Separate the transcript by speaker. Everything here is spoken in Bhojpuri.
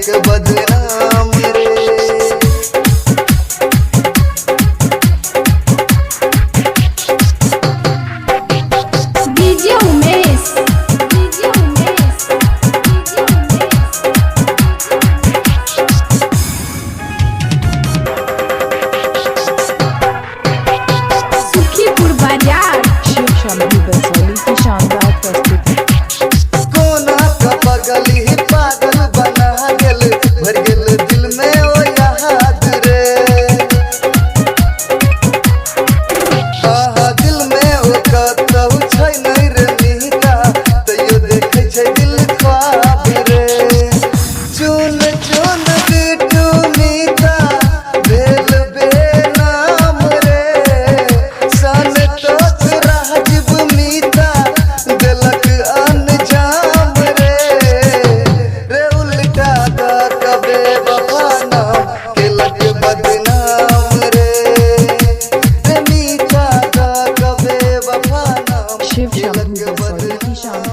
Speaker 1: केलक बदनाम रे।
Speaker 2: डीजे उमेश सुखीपुर बाजार।
Speaker 3: शिव शंभू बसोली की शानदार प्रस्तुति।
Speaker 1: कोना का पगली पागल बना गेल, भर गेल दिल में ओ याद रे। आहा दिल में ओ कतहु छै नहीं रे मीता, तैयो देखे छै दिल ख्वाब रे। चुन चुन बिटू मीता भेल बेनाम रे। सन तोच राजीव मीता देलक अनजाम रे। रे उल्टा द कबे वफा नाम केलक बदनाम रे। रे मीता द कबे वफा नाम
Speaker 3: शिव शंभू
Speaker 1: केलक
Speaker 3: बसोली की
Speaker 1: बदनाम।
Speaker 3: शानदार